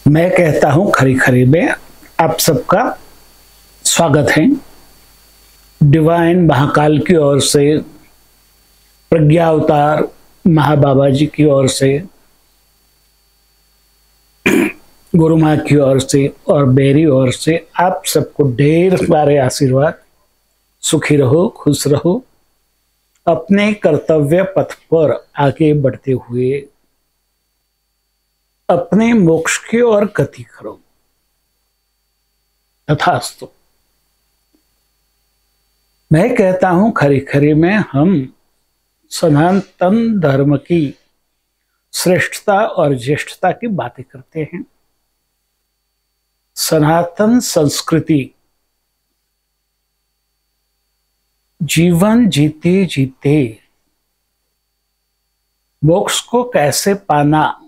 मैं कहता हूं खरी खरी में आप सबका स्वागत है। डिवाइन महाकाल की ओर से, प्रज्ञा अवतार महाबाबा जी की ओर से, गुरु माँ की ओर से और मेरी ओर से आप सबको ढेर सारे आशीर्वाद। सुखी रहो, खुश रहो, अपने कर्तव्य पथ पर आगे बढ़ते हुए अपने मोक्ष की ओर गति करो। तथास्तु। मैं कहता हूं खरी खरी में हम सनातन धर्म की श्रेष्ठता और ज्येष्ठता की बातें करते हैं। सनातन संस्कृति जीवन जीते जीते मोक्ष को कैसे पाना,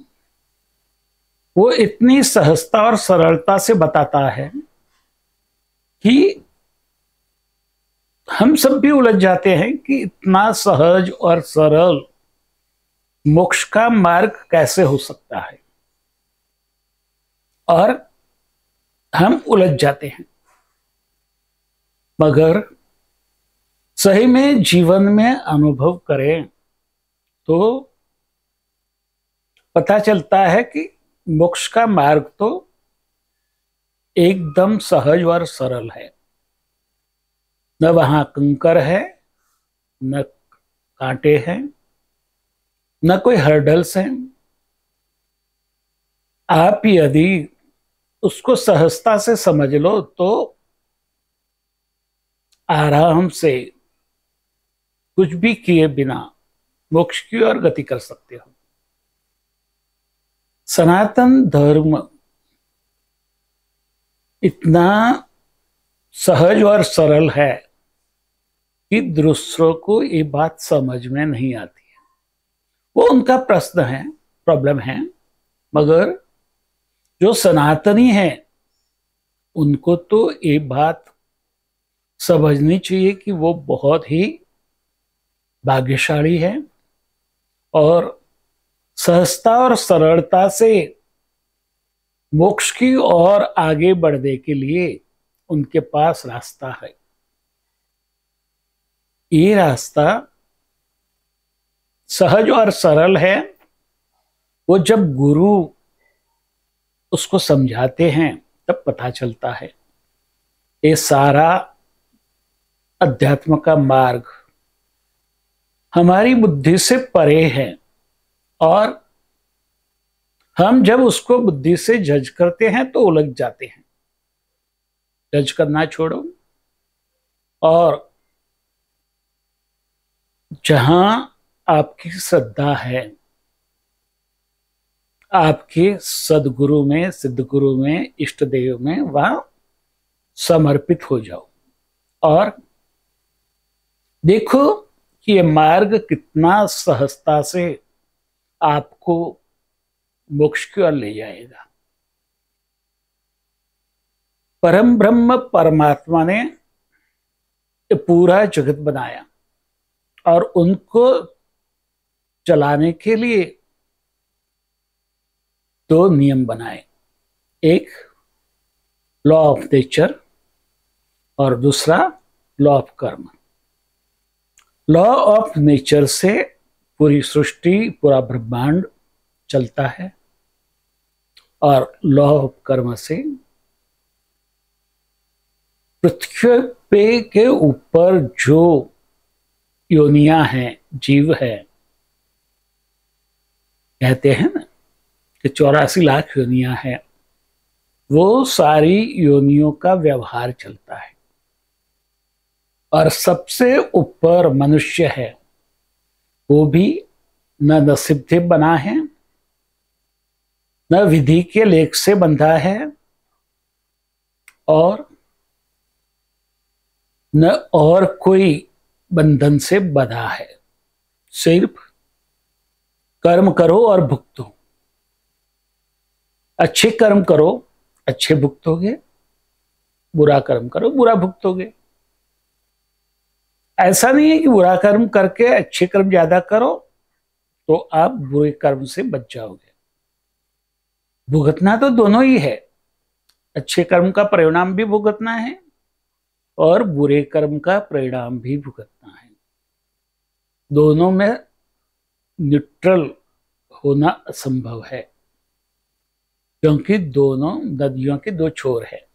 वो इतनी सहजता और सरलता से बताता है कि हम सब भी उलझ जाते हैं कि इतना सहज और सरल मोक्ष का मार्ग कैसे हो सकता है, और हम उलझ जाते हैं। मगर सही में जीवन में अनुभव करें तो पता चलता है कि मोक्ष का मार्ग तो एकदम सहज और सरल है। न वहां कंकर है, न कांटे हैं, न कोई हर्डल्स हैं। आप यदि उसको सहजता से समझ लो तो आराम से कुछ भी किए बिना मोक्ष की ओर गति कर सकते हो। सनातन धर्म इतना सहज और सरल है कि दूसरों को ये बात समझ में नहीं आती है। वो उनका प्रश्न है, प्रॉब्लम है। मगर जो सनातनी है उनको तो ये बात समझनी चाहिए कि वो बहुत ही भाग्यशाली है और सहजता और सरलता से मोक्ष की ओर आगे बढ़ने के लिए उनके पास रास्ता है। ये रास्ता सहज और सरल है। वो जब गुरु उसको समझाते हैं तब पता चलता है। ये सारा अध्यात्म का मार्ग हमारी बुद्धि से परे है, और हम जब उसको बुद्धि से जज करते हैं तो उलझ जाते हैं। जज करना छोड़ो और जहां आपकी श्रद्धा है, आपके सदगुरु में, सिद्धगुरु में, इष्ट देव में, वहां समर्पित हो जाओ और देखो कि ये मार्ग कितना सहजता से आपको मोक्ष की ओर ले जाएगा। परम ब्रह्म परमात्मा ने ये पूरा जगत बनाया और उनको चलाने के लिए दो नियम बनाए। एक लॉ ऑफ नेचर और दूसरा लॉ ऑफ कर्म। लॉ ऑफ नेचर से पूरी सृष्टि, पूरा ब्रह्मांड चलता है, और लॉ ऑफ कर्म से पृथ्वी पे के ऊपर जो योनियां हैं, जीव है, कहते हैं ना कि 84 लाख योनियां हैं, वो सारी योनियों का व्यवहार चलता है। और सबसे ऊपर मनुष्य है, वो भी न नसीब से बना है, न विधि के लेख से बंधा है, और न और कोई बंधन से बंधा है। सिर्फ कर्म करो और भुगतो। अच्छे कर्म करो, अच्छे भुगतोगे। बुरा कर्म करो, बुरा भुगतोगे। ऐसा नहीं है कि बुरा कर्म करके अच्छे कर्म ज्यादा करो तो आप बुरे कर्म से बच जाओगे। भुगतना तो दोनों ही है, अच्छे कर्म का परिणाम भी भुगतना है और बुरे कर्म का परिणाम भी भुगतना है। दोनों में न्यूट्रल होना असंभव है, क्योंकि दोनों नदियों के दो छोर है,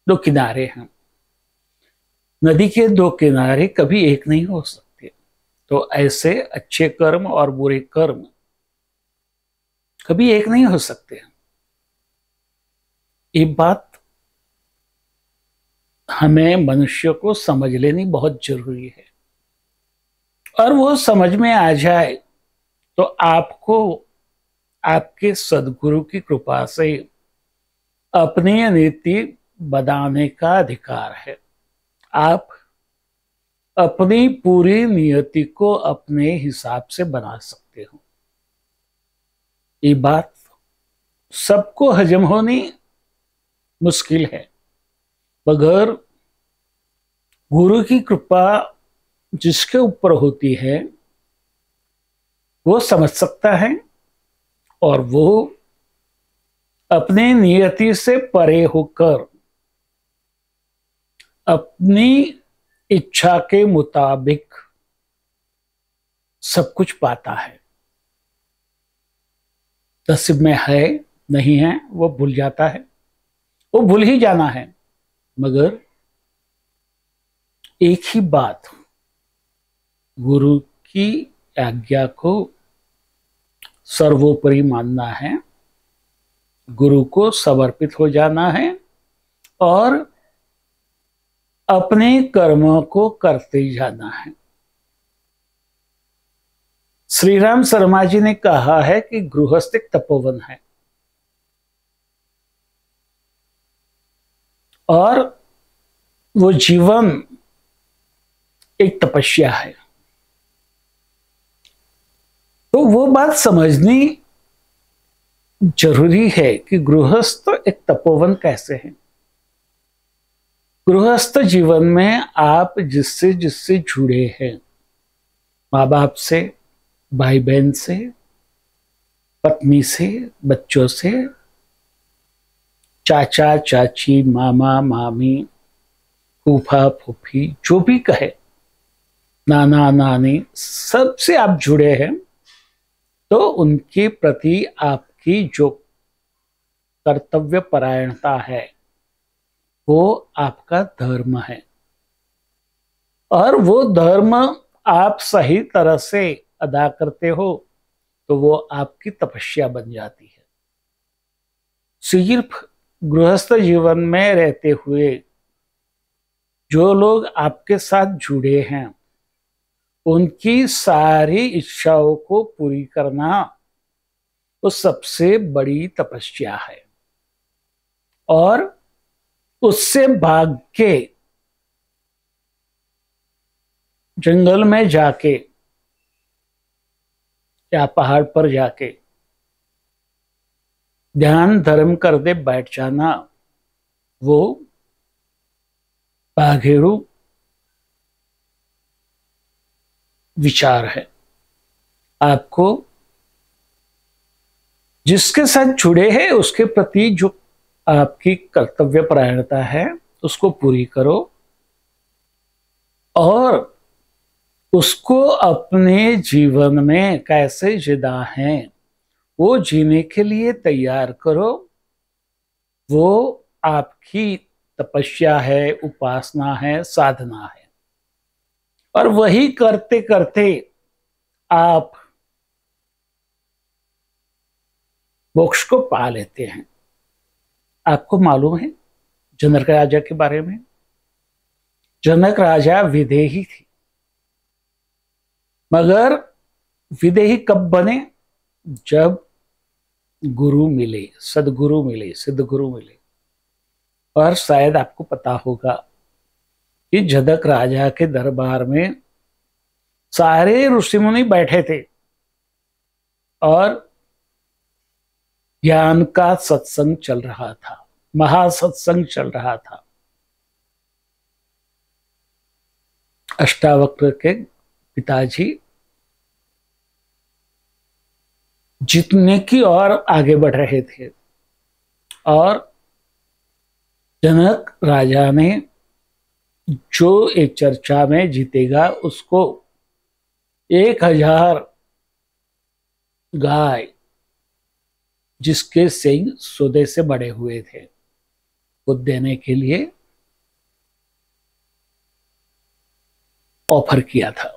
दो किनारे हैं। नदी के दो किनारे कभी एक नहीं हो सकते। तो ऐसे अच्छे कर्म और बुरे कर्म कभी एक नहीं हो सकते। ये बात हमें मनुष्य को समझ लेनी बहुत जरूरी है, और वो समझ में आ जाए तो आपको आपके सदगुरु की कृपा से अपनी नीति बनाने का अधिकार है। आप अपनी पूरी नियति को अपने हिसाब से बना सकते हो। ये बात सबको हजम होनी मुश्किल है, मगर गुरु की कृपा जिसके ऊपर होती है वो समझ सकता है, और वो अपनी नियति से परे होकर अपनी इच्छा के मुताबिक सब कुछ पाता है। नसीब में है नहीं है वो भूल जाता है, वो भूल ही जाना है। मगर एक ही बात, गुरु की आज्ञा को सर्वोपरि मानना है, गुरु को समर्पित हो जाना है और अपने कर्मों को करते जाना है। श्री राम शर्मा जी ने कहा है कि गृहस्थ एक तपोवन है, और वो जीवन एक तपस्या है। तो वो बात समझनी जरूरी है कि गृहस्थ एक तपोवन कैसे है। गृहस्थ जीवन में आप जिससे जिससे जुड़े हैं, माँ बाप से, भाई बहन से, पत्नी से, बच्चों से, चाचा चाची, मामा मामी, फूफा फूफी, जो भी कहे, नाना नानी, सबसे आप जुड़े हैं, तो उनके प्रति आपकी जो कर्तव्य परायणता है वो आपका धर्म है, और वो धर्म आप सही तरह से अदा करते हो तो वो आपकी तपस्या बन जाती है। सिर्फ गृहस्थ जीवन में रहते हुए जो लोग आपके साथ जुड़े हैं उनकी सारी इच्छाओं को पूरी करना वो सबसे बड़ी तपस्या है, और उससे भाग के जंगल में जाके या पहाड़ पर जाके ध्यान धर्म कर दे बैठ जाना, वो बाघेड़ू विचार है। आपको जिसके साथ जुड़े हैं उसके प्रति जो आपकी कर्तव्य परायणता है उसको पूरी करो, और उसको अपने जीवन में कैसे जीना है वो जीने के लिए तैयार करो। वो आपकी तपस्या है, उपासना है, साधना है, और वही करते करते आप मोक्ष को पा लेते हैं। आपको मालूम है जनक राजा के बारे में? जनक राजा विदेही थे, मगर विदेही कब बने? जब गुरु मिले, सदगुरु मिले, सिद्धगुरु मिले। और शायद आपको पता होगा कि जनक राजा के दरबार में सारे ऋषि मुनि बैठे थे और ज्ञान का सत्संग चल रहा था, महासत्संग चल रहा था। अष्टावक्र के पिताजी जीतने की ओर आगे बढ़ रहे थे। और जनक राजा ने जो एक चर्चा में जीतेगा उसको 1000 गाय जिसके सींग सोने से बड़े हुए थे वो देने के लिए ऑफर किया था,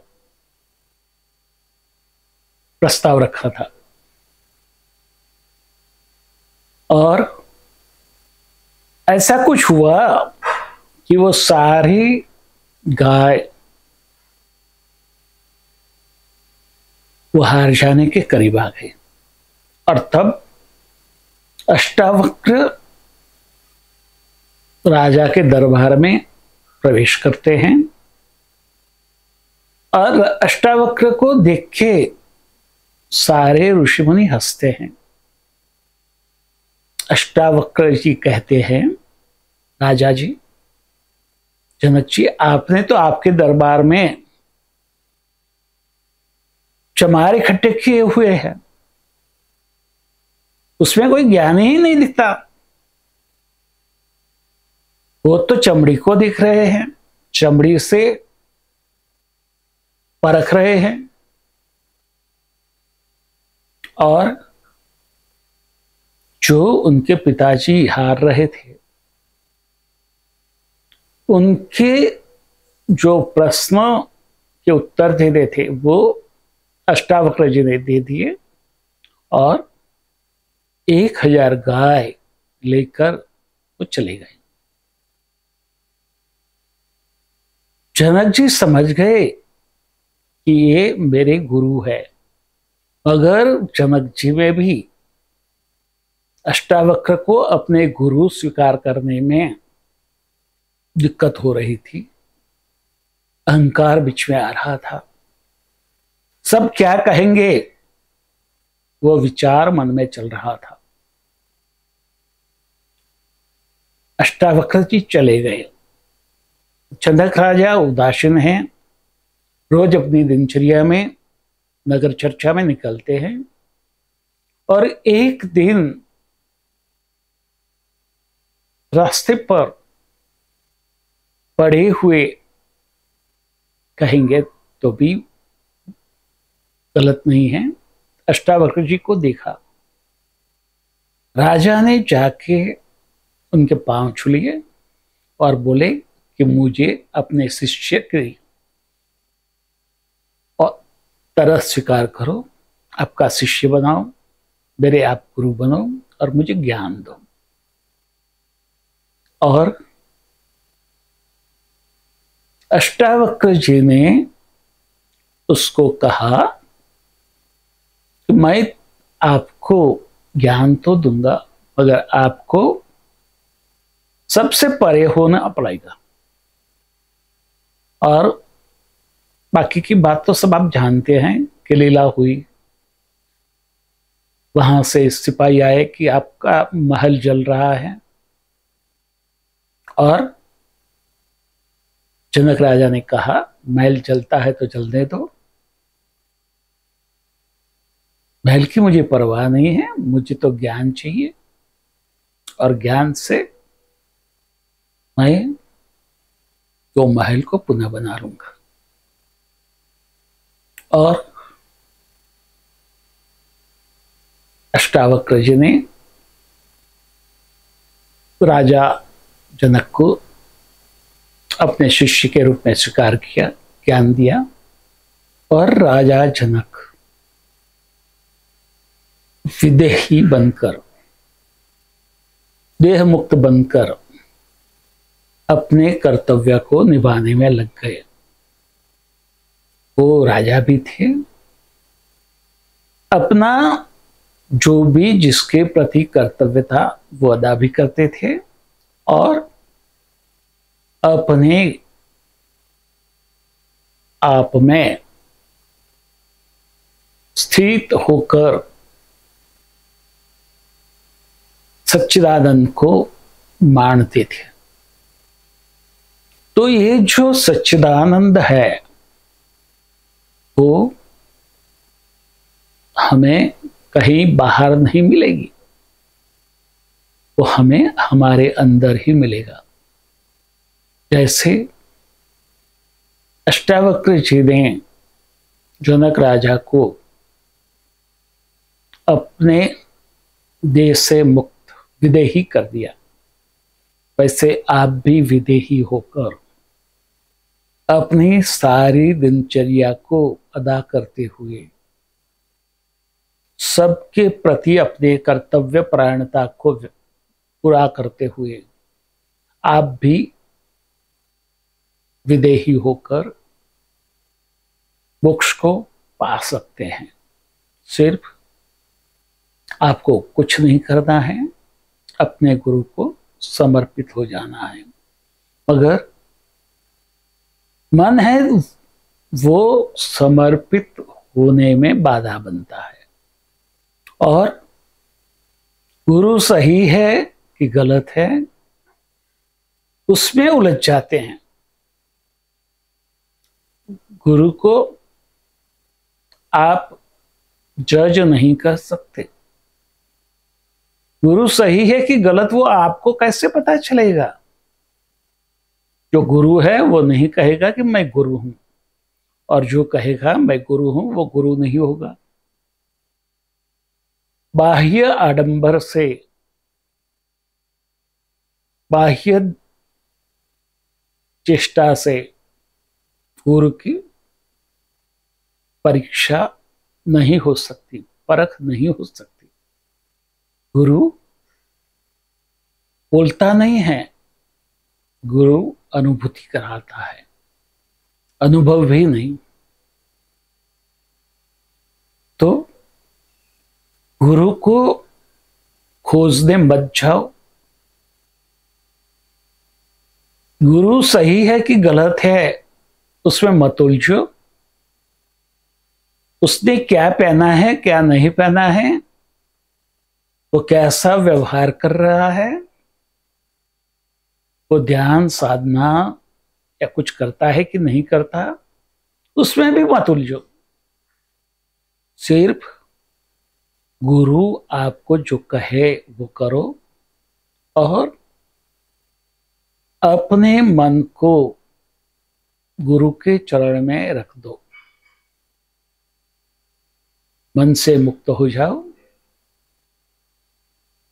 प्रस्ताव रखा था। और ऐसा कुछ हुआ कि वो सारी गाय वो हार जाने के करीब आ गई। और तब अष्टावक्र राजा के दरबार में प्रवेश करते हैं और अष्टावक्र को देख के सारे ऋषिमुनि हंसते हैं। अष्टावक्र जी कहते हैं, राजा जी, जनक जी, आपने तो आपके दरबार में चमार इकट्ठे किए हुए हैं, उसमें कोई ज्ञान ही नहीं दिखता। वो तो चमड़ी को दिख रहे हैं, चमड़ी से परख रहे हैं और जो उनके पिताजी हार रहे थे उनके जो प्रश्न के उत्तर देने थे वो अष्टावक्र जी ने दे दिए और 1000 गाय लेकर वो चले गए। जनक जी समझ गए कि ये मेरे गुरु है, मगर जनक जी में भी अष्टावक्र को अपने गुरु स्वीकार करने में दिक्कत हो रही थी। अहंकार बीच में आ रहा था। सब क्या कहेंगे वो विचार मन में चल रहा था। अष्टावक्र जी चले गए। जनक राजा उदासीन हैं, रोज अपनी दिनचर्या में नगर चर्चा में निकलते हैं। और एक दिन रास्ते पर पड़े हुए, कहेंगे तो भी गलत नहीं है, अष्टावक्र जी को देखा। राजा ने जाके उनके पांव छू लिए और बोले कि मुझे अपने शिष्य की और तरह स्वीकार करो, आपका शिष्य बनाओ, मेरे आप गुरु बनो और मुझे ज्ञान दो। और अष्टावक्र जी ने उसको कहा कि मैं आपको ज्ञान तो दूंगा मगर आपको सबसे परे होना पड़ेगा। और बाकी की बात तो सब आप जानते हैं कि लीला हुई। वहां से सिपाही आए कि आपका महल जल रहा है और जनक राजा ने कहा महल जलता है तो जलने दो, महल की मुझे परवाह नहीं है, मुझे तो ज्ञान चाहिए और ज्ञान से मैं तो महल को पुनः बना लूंगा। और अष्टावक्र जी ने राजा जनक को अपने शिष्य के रूप में स्वीकार किया, ज्ञान दिया और राजा जनक विदेही बनकर, देह मुक्त बनकर अपने कर्तव्य को निभाने में लग गए। वो राजा भी थे, अपना जो भी जिसके प्रति कर्तव्य था वो अदा भी करते थे और अपने आप में स्थित होकर सच्चिदानंद को मानते थे। तो ये जो सच्चिदानंद है वो हमें कहीं बाहर नहीं मिलेगी, वो हमें हमारे अंदर ही मिलेगा। जैसे अष्टावक्र जी ने जनक राजा को अपने देश से मुक्त विदेही कर दिया, वैसे आप भी विदेही होकर अपनी सारी दिनचर्या को अदा करते हुए, सबके प्रति अपने कर्तव्य परायणता को पूरा करते हुए, आप भी विदेही होकर मोक्ष को पा सकते हैं। सिर्फ आपको कुछ नहीं करना है, अपने गुरु को समर्पित हो जाना है। मगर मन है वो समर्पित होने में बाधा बनता है, और गुरु सही है कि गलत है उसमें उलझ जाते हैं। गुरु को आप जज नहीं कर सकते। गुरु सही है कि गलत वो आपको कैसे पता चलेगा? जो गुरु है वो नहीं कहेगा कि मैं गुरु हूं, और जो कहेगा मैं गुरु हूं वो गुरु नहीं होगा। बाह्य आडंबर से, बाह्य चेष्टा से गुरु की परीक्षा नहीं हो सकती, परख नहीं हो सकती। गुरु बोलता नहीं है, गुरु अनुभूति कराता है, अनुभव भी नहीं। तो गुरु को खोजने मत जाओ। गुरु सही है कि गलत है उसमें मत उलझो। उसने क्या पहना है, क्या नहीं पहना है, वो कैसा व्यवहार कर रहा है, वो ध्यान साधना या कुछ करता है कि नहीं करता, उसमें भी मत उलझो। सिर्फ गुरु आपको जो कहे वो करो, और अपने मन को गुरु के चरण में रख दो। मन से मुक्त हो जाओ,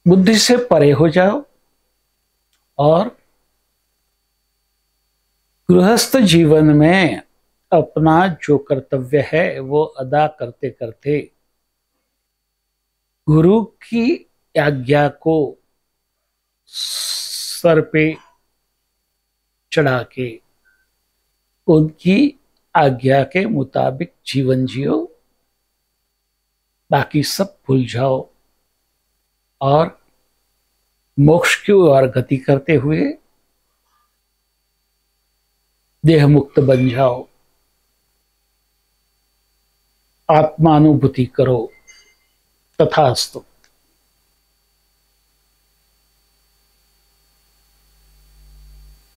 बुद्धि से परे हो जाओ, और गृहस्थ जीवन में अपना जो कर्तव्य है वो अदा करते करते गुरु की आज्ञा को सर पे चढ़ा के उनकी आज्ञा के मुताबिक जीवन जियो, बाकी सब भूल जाओ, और मोक्ष की ओर गति करते हुए देह मुक्त बन जाओ। आत्मानुभूति करो। तथास्तु।